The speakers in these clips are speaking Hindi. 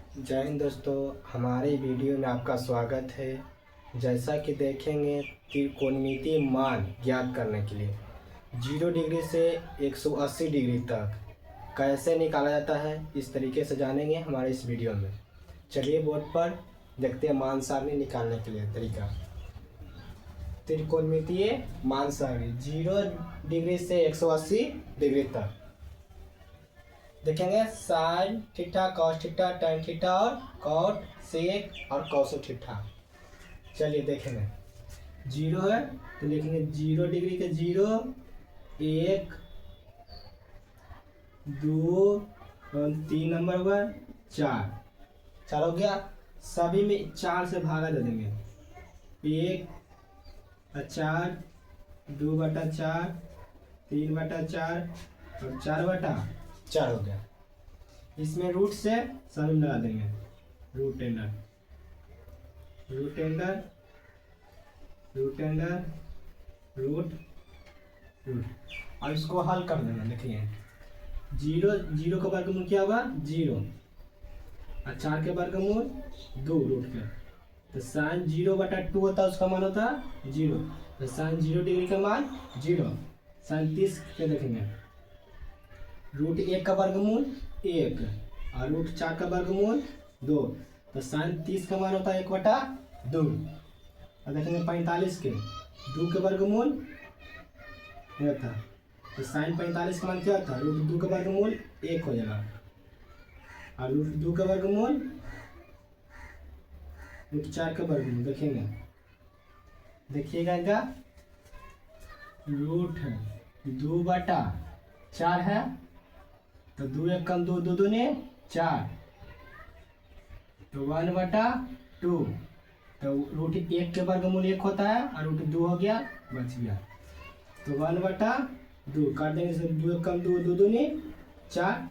जय हिंद दोस्तों, हमारे वीडियो में आपका स्वागत है। जैसा कि देखेंगे त्रिकोणमितीय मान ज्ञात करने के लिए 0 डिग्री से 180 डिग्री तक कैसे निकाला जाता है, इस तरीके से जानेंगे हमारे इस वीडियो में। चलिए बोर्ड पर देखते हैं मान सारणी निकालने के लिए तरीका। त्रिकोणमितीय मान सारणी 0 डिग्री से 180 डिग्री तक देखेंगे sine theta, cos theta, tan theta और कॉट सेक और कॉस थीटा। चलिए देखेंगे 0 है तो लिखेंगे 0 डिग्री के 0, 1, 2 और 3 नंबर हुआ 4 हो गया। सभी में 4 से भागा दे देंगे। 1 4, 2/4, 3/4 और 4/4 हो गया। इसमें रूट से सभी लगा देंगे। रूट अंडर रूट और इसको हल कर देना। देखिए 0 का वर्गमूल क्या होगा 0 और 4 के वर्गमूल 2 रूट के। तो साइन 0/2 होता है, उसका मान होता है 0। तो साइन 0 डिग्री का मान 0। साइन 30 के देखेंगे रूट 1 का वर्गमूल 1 और रूट 4 का वर्गमूल 2। तो साइन 30 का मान होता है 1/2। और देखेंगे 45 के 2 के वर्गमूल नहीं होता। तो साइन 45 का मान क्या होता है रूट 2 का वर्गमूल 1 हो जाएगा और रूट 2 का वर्गमूल रूट 4 का वर्गमूल। देखेंगे देखिएगा रूट 2/4 है तो 2 1 कम 2, 2 दूनी 4 तो 1/2। तो रूट 1 के वर्गमूल 1 होता है और रूट 2 हो गया, बच गया। तो 1/2 काट देंगे। 2 1 कम 2, 2 दूनी 4।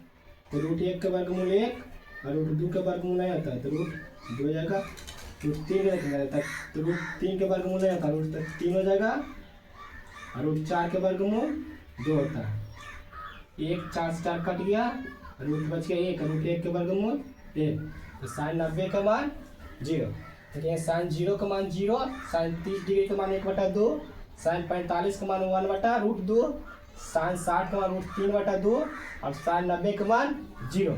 तो रूट 1 के वर्गमूल 1 और रूट 2 के वर्गमूल नहीं होता है तो रूट 2 हो जाएगा। रूट 3 रहता है तो रूट 3 के वर्गमूल नहीं होता, रूट 3 हो जाएगा और रूट 4 के वर्गमूल 2 होता है। 1 4 से 4 कट गया, रूट बच गया 1, रूट 1 के वर्गमूल 1। तो साइन 90 का मान 0। देखिए साइन 0 का मान 0, साइन 30 डिग्री का मान 1/2, साइन 45 का मान 1/√2, साइन 60 का मान √3/2 और साइन 90 का मान 0।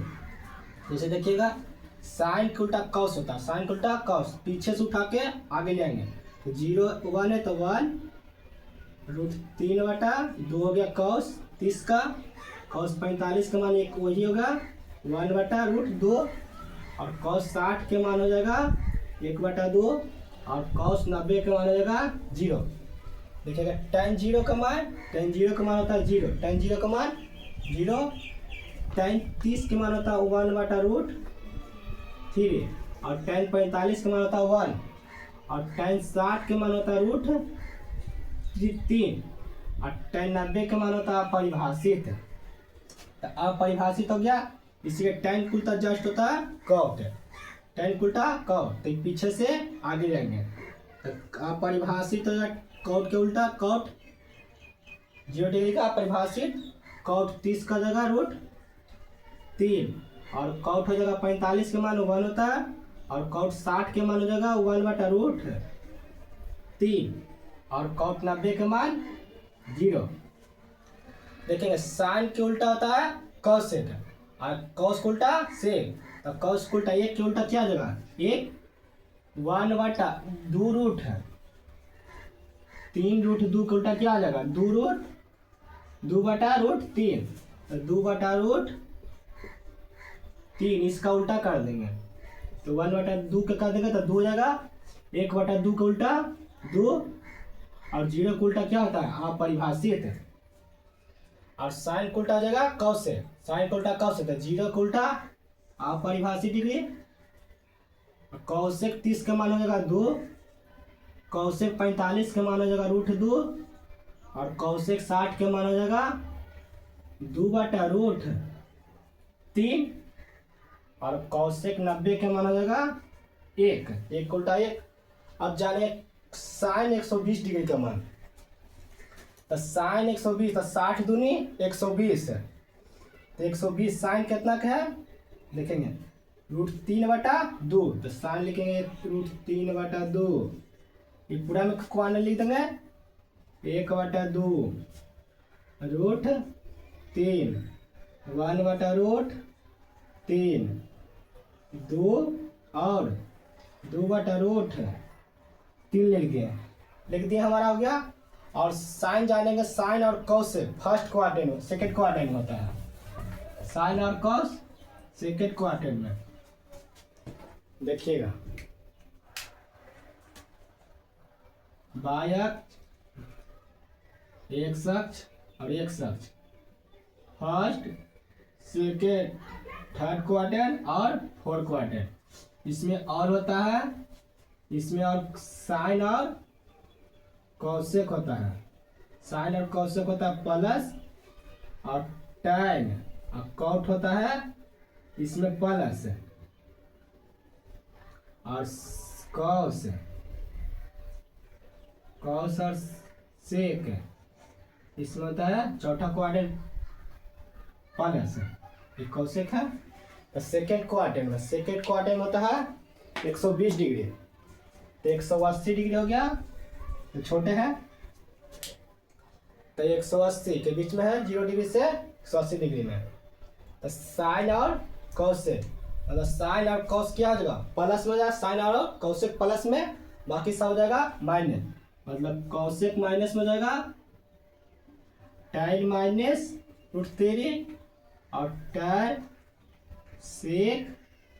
जैसे देखिएगा साइन के उल्टा कॉस होता है, साइन के उल्टा कॉस पीछे से उठा के आगे ले आएंगे। तो 0 1 है तो 1 √3/2 हो गया कॉस 30 का। कॉस 45 का मान 1 वही होगा 1/√2 और कॉस 60 के मान हो जाएगा 1/2 और कॉस 90 का मान हो जाएगा 0। देखिएगा tan 0 का मान होता है 0, tan 0 का मान 0, tan 30 के मान होता है 1/√3 और tan 45 का मान होता है 1 और tan 60 के मान होता है √3 और tan 90 का मान होता है अपरिभाषित। तो अपरिभाषित हो गया, इसी के tan के उल्टा जस्ट होता है कॉट, tan के उल्टा कॉट। तो पीछे से आगे जाएंगे तो अपरिभाषित हो जाएगा कॉट के उल्टा कॉट 0 डिग्री का अपरिभाषित। कॉट 30 का जगह √3 और कॉट हो जाएगा 45 के मान 1 होता है और कॉट 60 के मान हो जाएगा 1/√3 और कॉट 90 के मान 0। देखेंगे साइन के उल्टा होता है कॉसेक और कॉस के उल्टा सेक। तो कॉस के उल्टा 1 के उल्टा क्या जगह 1 1/2 रूट है 3 रूट 2 के उल्टा क्या आ जाएगा 2/√3। तो 2/√3 इसका उल्टा कर देंगे तो 1/2 का कर देंगे तो 2 हो जाएगा। 1/2 का उल्टा 2 और 0 का उल्टा क्या होता है अपरिभाषित और साइन का उल्टा आ जाएगा कॉसेक। साइन का उल्टा कॉसेक है 0 का उल्टा अपरिभाषित डिग्री। कॉसेक 30 का मान हो जाएगा 2, कॉसेक 45 का मान हो जाएगा √2 और कॉसेक 60 के मान हो जाएगा 2/√3 और कॉसेक 90 के मान हो जाएगा 1 का उल्टा 1। अब जाने साइन 120 डिग्री का मान। तो साइन 120 तो 60 दूनी 120 है तो 120 साइन कितना का है देखेंगे √3/2, तो साइन लिखेंगे √3/2। ये पूरा में क्वान लिख देंगे 1/2 √3, 1/√3, 2 और 2/√3 लिख दिया हमारा हो गया। और साइन जानेंगे, साइन और कॉस से फर्स्ट क्वाड्रेंट में, सेकेंड क्वाड्रेंट में होता है साइन और कॉस सेकेंड क्वाड्रेंट में। देखिएगा बाय अक्ष, एक्स अक्ष और एक्स अक्ष, फर्स्ट सेकेंड थर्ड क्वाड्रेंट और फोर्थ क्वाड्रेंट। इसमें और होता है, इसमें और साइन और कॉसेक होता है, साइन और कॉसेक होता है प्लस, और टैन और कॉट होता है इसमें प्लस, और कॉस और सेक इसमें होता है चौथा क्वाड्रेंट प्लस, ये कॉसेक है। तो सेकेंड क्वाड्रेंट में, सेकेंड क्वाड्रेंट में होता है 120 डिग्री, तो 180 डिग्री हो गया, तो छोटे हैं तो 180 के बीच में है, 0 डिग्री से 180 डिग्री में। तो साइन और कॉसेक, मतलब साइन और कॉस क्या हो जाएगा प्लस में हो जाएगा, साइन और कॉसेक प्लस में, बाकी सब हो जाएगा माइनस, मतलब कॉसेक माइनस में हो जाएगा, tan माइनस √3 और tan सेक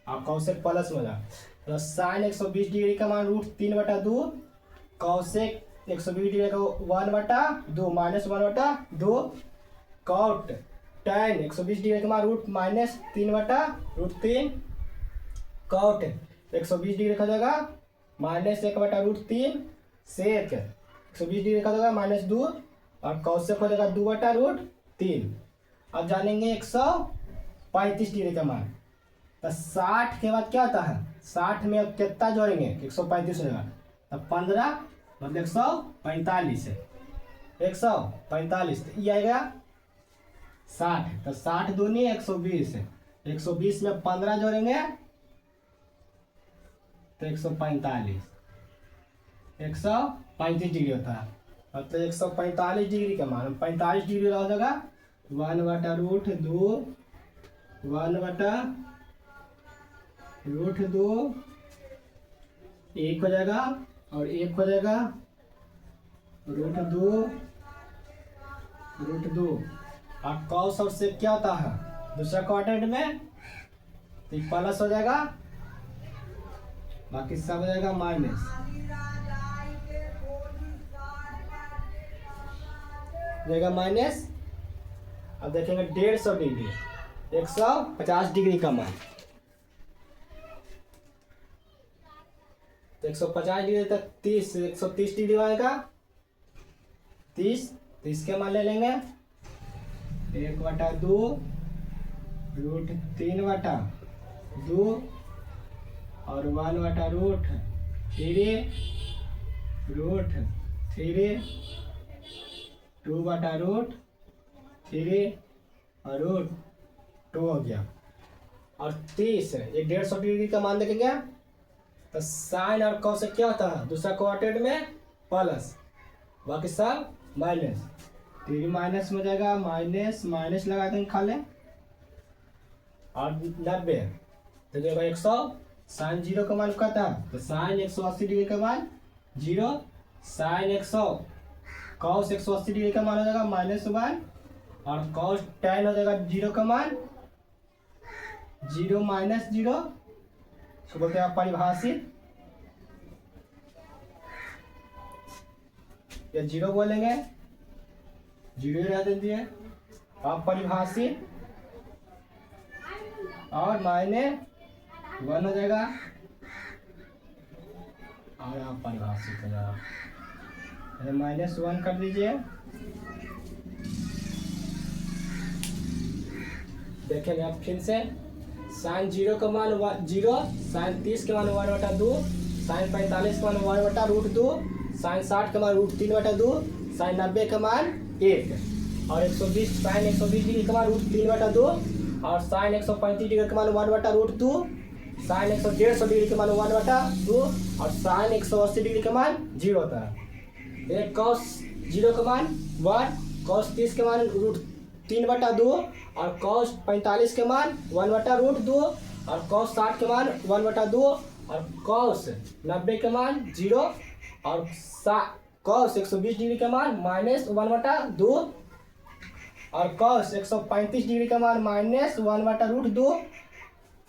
और कॉसेक प्लस में हो जाएगा। तो साइन 120 डिग्री का मान √3/2, कॉसेक 120 डिग्री का 1/2 माइनस 1/2, कॉट tan 120 डिग्री का मान -3/√3, कॉट 120 डिग्री का हो जाएगा -1/√3, सेक 120 डिग्री का हो जाएगा -2 और कॉसेक हो जाएगा 2/√3। अब जानेंगे 135 डिग्री का मान। तो 60 के बाद क्या होता है, 60 में अब कितना जोड़ेंगे 135 हो जाएगा, तो 15 मतलब 145 है, 145 तो ये आएगा 60, तो 60 दूनी 120 है, 120 में 15 जोड़ेंगे तो 145, 135 डिग्री होता है। मतलब 145 डिग्री का मान 45 डिग्री हो जाएगा 1/√2, 1/√2 1 हो जाएगा और 1 हो जाएगा √2 और कॉस और सेक क्या होता है दूसरा क्वाड्रेंट में, तो प्लस हो जाएगा, बाकी सब हो जाएगा माइनस। जाएगा माइनस। अब देखेंगे 150 डिग्री, 150 डिग्री का मान, तो 150 डिग्री तक 130 डिग्री आएगा, 30 के मान ले लेंगे 1/2 √3/2 और 1/√3 2/√3 और √2 हो गया। और 30 ये 150 डिग्री का मान देखेंगे, तो साइन और कॉस क्या होता है दूसरा क्वाड्रेंट में प्लस, बाकी सब माइनस, 3 माइनस में हो जाएगा, माइनस लगा देंगे खाले, और 90 तो देखो 100, साइन 0 का मान कहता है, तो साइन 180 डिग्री का मान 0, साइन 100 कॉस 180 डिग्री का मान हो जाएगा -1 और कॉस tan हो जाएगा 0 का मान 0 -0, इसको बोलते हैं परिभाषित, या 0 बोलेंगे, 0 रह देती है, अब परिभाषित और -1 हो जाएगा और आप परिभाषित हो जाएगा, -1 कर दीजिए। देखेंगे आप फिर से, साइन 0 का मान 0, साइन 30 के मान 1/2, साइन 45 का मान 1/√2, साइन 60 का मान √3/2, साइन 90 का मान 1 और 120 साइन 120 डिग्री का मान √3/2 और साइन 135 डिग्री का मान 1/√2 साइन 150 डिग्री के मान 1/2 और साइन 180 डिग्री के मान 0 होता है। एक कॉस 0 का मान 1, कॉस 30 के मान √3/2 और कॉस 45 के मान 1/√2 और कॉस 60 के मान 1/2 और कॉस 90 के मान 0 और कॉस 120 डिग्री के मान -1/2 और कॉस 135 डिग्री का मान -1/√2,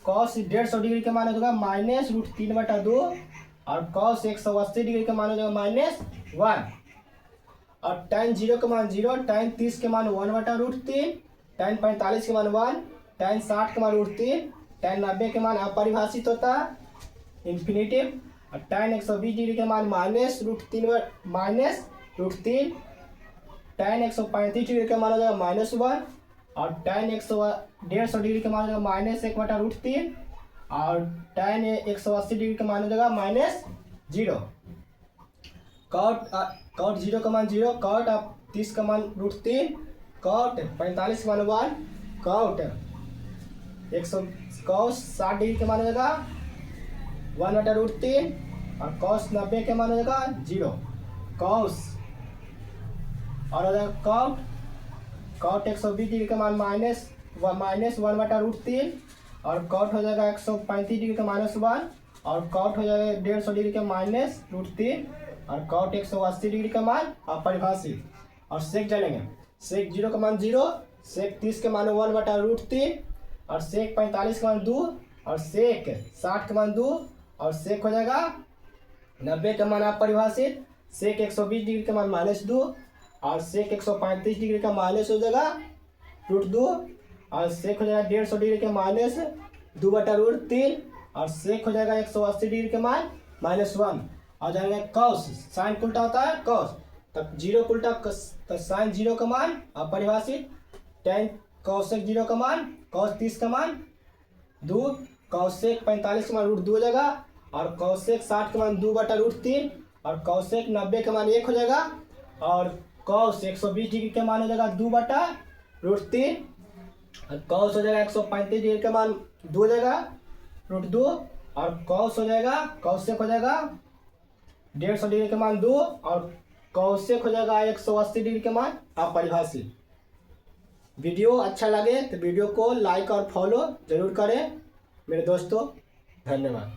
कॉस 150 डिग्री का मान हो जाएगा -√3/2 और कॉस 180 डिग्री का मान हो जाएगा -1 और tan 0 का मान 0, tan 30 के मान 1/√3, tan 45 के मान 1, tan 60 के मान √3, tan 90 के मान अपरिभाषित होता है इंफिनिटिव और tan 120 डिग्री के मान -√3, tan 135 डिग्री का मान हो जाएगा -1 और tan 150 डिग्री का मान हो जाएगा -1/√3 और tan 180 डिग्री का मान हो जाएगा -0। कॉट 0 का मान 0, कॉट 30 का मान √3, कॉट 45 का मान 1, कॉस 60 डिग्री का मान हो जाएगा 1/√3 और कॉस 90 के मान हो जाएगा 0। कॉस और हो जाएगा कॉट 120 डिग्री का मान -1/√3 और कॉट हो जाएगा 135 डिग्री का -1 और कॉट हो जाएगा 150 डिग्री का -√3 और कॉट 180 डिग्री का मान अपरिभाषित। और सेक जानेंगे, सेक 0 का मान 0, सेक 30 के मान 1/√3 और सेक 45 का मान 2 और सेक 60 का मान 2 और सेक हो जाएगा 90 का मान अपरिभाषित, सेक 120 डिग्री का मान -2 और सेक 135 डिग्री का माइनस हो जाएगा √2 और सेक हो जाएगा 150 डिग्री का -2/√3 और सेक हो जाएगा 180 डिग्री का मान -1 और जाएगा कॉस, साइन उल्टा होता है कॉस, तब 0 उल्टा तो साइन 0 का मान अपरिभाषित, tan कॉसेक 0 का मान, कॉस 30 का मान 2, कॉसेक 45 का मान √2 हो जाएगा और कॉसेक 60 का मान 2/√3 और कॉसेक 90 का मान 1 हो जाएगा और कॉस 120 डिग्री का मान हो जाएगा 2/√3 और कॉस हो जाएगा 135 डिग्री का मान 2 हो जाएगा √2 और कॉस हो जाएगा कॉसेक हो जाएगा 150 डिग्री का मान 2 और कॉसेक हो जाएगा 180 डिग्री का मान अपरिभाषित। वीडियो अच्छा लगे तो वीडियो को लाइक और फॉलो जरूर करें मेरे दोस्तों। धन्यवाद।